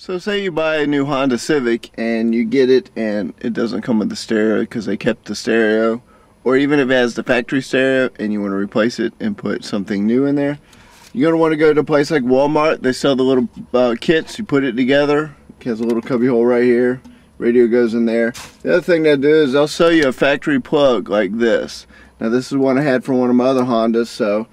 So say you buy a new Honda Civic and you get it and it doesn't come with the stereo because they kept the stereo, or even if it has the factory stereo and you want to replace it and put something new in there, you're going to want to go to a place like Walmart. They sell the little kits. You put it together. It has a little cubby hole right here. Radio goes in there. The other thing they'll do is they'll sell you a factory plug like this. Now this is one I had from one of my other Hondas. So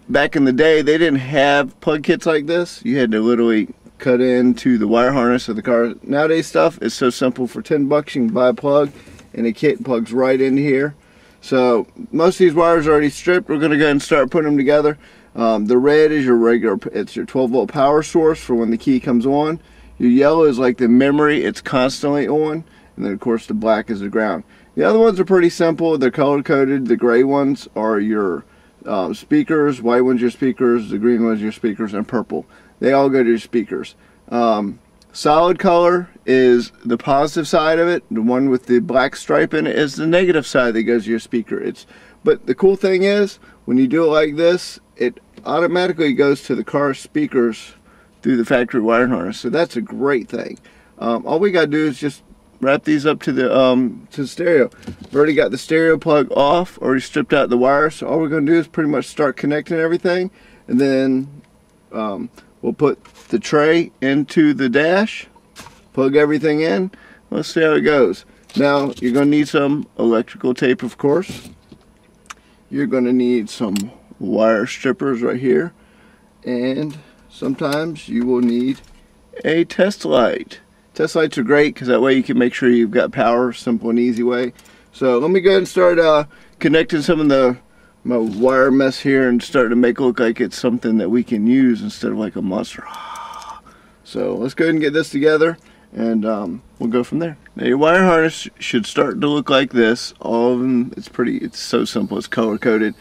back in the day they didn't have plug kits like this. You had to literally cut into the wire harness of the car. Nowadays stuff is so simple. For 10 bucks you can buy a plug and a kit plugs right into here. So most of these wires are already stripped. We're going to go ahead and start putting them together. The red is your regular, it's your 12-volt power source for when the key comes on. Your yellow is like the memory, it's constantly on. And then of course the black is the ground. The other ones are pretty simple. They're color coded. The gray ones are your speakers, white ones your speakers, the green ones your speakers, and purple. They all go to your speakers. Solid color is the positive side of it. The one with the black stripe in it is the negative side that goes to your speaker. But the cool thing is, when you do it like this, it automatically goes to the car speakers through the factory wire harness. So that's a great thing. All we got to do is just wrap these up to the stereo. We've already got the stereo plug off, already stripped out the wire. So all we're going to do is pretty much start connecting everything, and then we'll put the tray into the dash, plug everything in. Let's see how it goes. Now you're going to need some electrical tape, of course. You're going to need some wire strippers right here, and sometimes you will need a test light. Test lights are great because that way you can make sure you've got power, simple and easy way. So let me go ahead and start connecting some of my wire mess here and start to make it look like it's something that we can use instead of like a monster. So let's go ahead and get this together, and we'll go from there. Now your wire harness should start to look like this. All of them, it's so simple, it's color coded.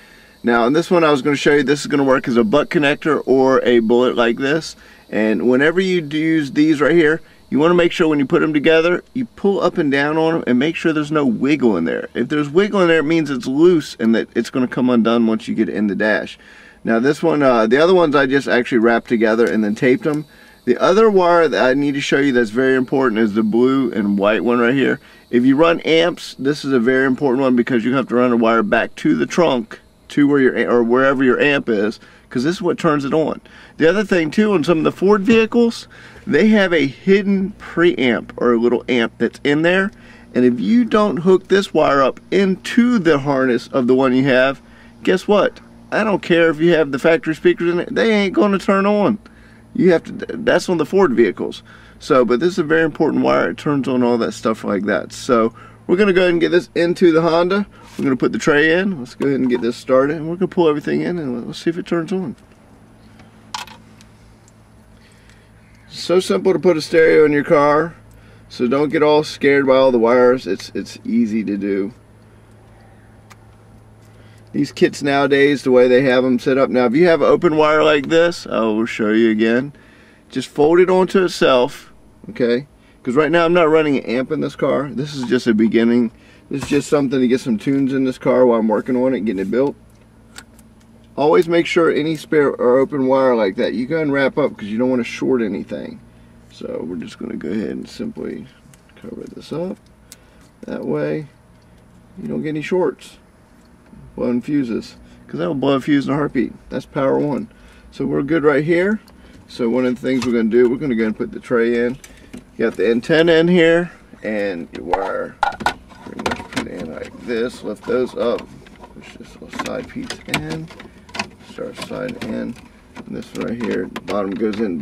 Now in this one I was going to show you, this is going to work as a butt connector or a bullet like this. And whenever you use these right here, you want to make sure when you put them together, you pull up and down on them and make sure there's no wiggle in there. If there's wiggle in there, it means it's loose and that it's going to come undone once you get it in the dash. Now this one, the other ones I just actually wrapped together and then taped them. The other wire that I need to show you that's very important is the blue and white one right here. If you run amps, this is a very important one because you have to run a wire back to the trunk, to where wherever your amp is, because this is what turns it on. The other thing too, on some of the Ford vehicles, they have a hidden preamp or a little amp that's in there, and if you don't hook this wire up into the harness of the one you have, guess what? I don't care if you have the factory speakers in it, they ain't going to turn on. You have to. That's on the Ford vehicles. So, but this is a very important wire. It turns on all that stuff like that. So we're going to go ahead and get this into the Honda. We're going to put the tray in. Let's go ahead and get this started, and we're going to pull everything in and let's see if it turns on. So simple to put a stereo in your car, so don't get all scared by all the wires. It's easy to do. These kits nowadays, the way they have them set up. Now if you have an open wire like this, I will show you again. Just fold it onto itself, okay? Because right now I'm not running an amp in this car. This is just a beginning. This is just something to get some tunes in this car while I'm working on it and getting it built. Always make sure any spare or open wire like that, you go ahead and wrap up because you don't want to short anything. So we're just going to go ahead and simply cover this up. That way you don't get any shorts. Blowing fuses, because that will blow a fuse in a heartbeat. That's power one. So we're good right here. So one of the things we're going to do, we're going to go and put the tray in. You got the antenna in here, and your wire pretty much put in like this. Lift those up. Push this little side piece in. Start side in. And this right here, the bottom goes in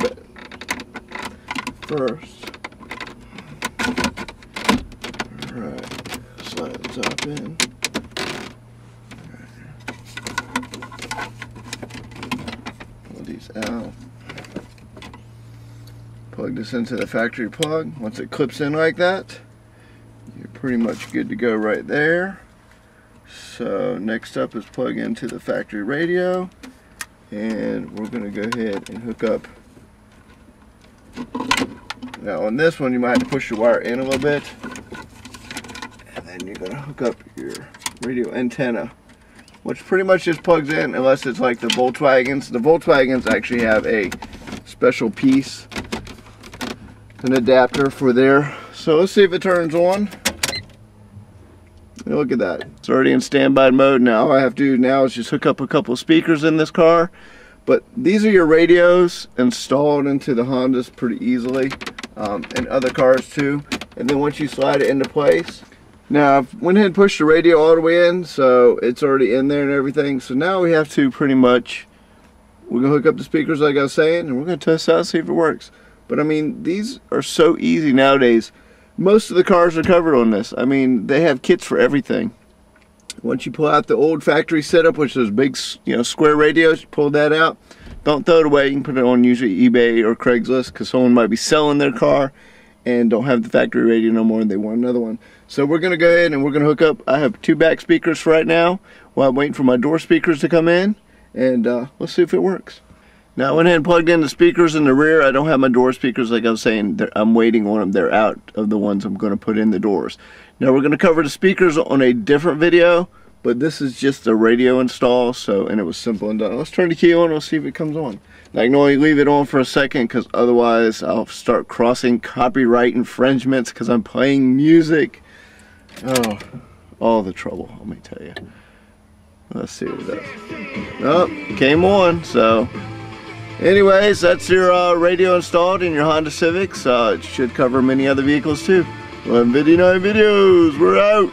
first. Alright, slide the top in. These out. Plug this into the factory plug. Once it clips in like that, you're pretty much good to go right there. So next up is plug into the factory radio, and we're going to go ahead and hook up. Now on this one you might have to push the wire in a little bit, and then you're going to hook up your radio antenna, which pretty much just plugs in, unless it's like the Volkswagens. The Volkswagens actually have a special piece an adapter for there. So let's see if it turns on. Look at that. It's already in standby mode now. All I have to do now is just hook up a couple of speakers in this car. But these are your radios installed into the Hondas pretty easily, and other cars too. And then once you slide it into place, now I've went ahead and pushed the radio all the way in, so it's already in there and everything. So now we have to pretty much, we're gonna hook up the speakers like I was saying, and we're gonna test out and see if it works. But I mean, these are so easy nowadays. Most of the cars are covered on this. I mean, they have kits for everything. Once you pull out the old factory setup, which is big, square radios, you pull that out. Don't throw it away. You can put it on usually eBay or Craigslist, because someone might be selling their car and don't have the factory radio no more and they want another one. So we're going to go ahead and we're going to hook up. I have 2 back speakers for right now while I'm waiting for my door speakers to come in, and let's see if it works. Now I went ahead and plugged in the speakers in the rear. I don't have my door speakers like I was saying. I'm waiting on them. They're out of the ones I'm going to put in the doors. Now we're going to cover the speakers on a different video, but this is just the radio install, and it was simple and done. Let's turn the key on and let's see if it comes on. Now, I can only leave it on for a second because otherwise I'll start crossing copyright infringements because I'm playing music. Oh, all the trouble, let me tell you. Let's see what it does. Oh, came on. So anyways, that's your radio installed in your Honda Civics. It should cover many other vehicles too. Well, Video Night Videos, we're out.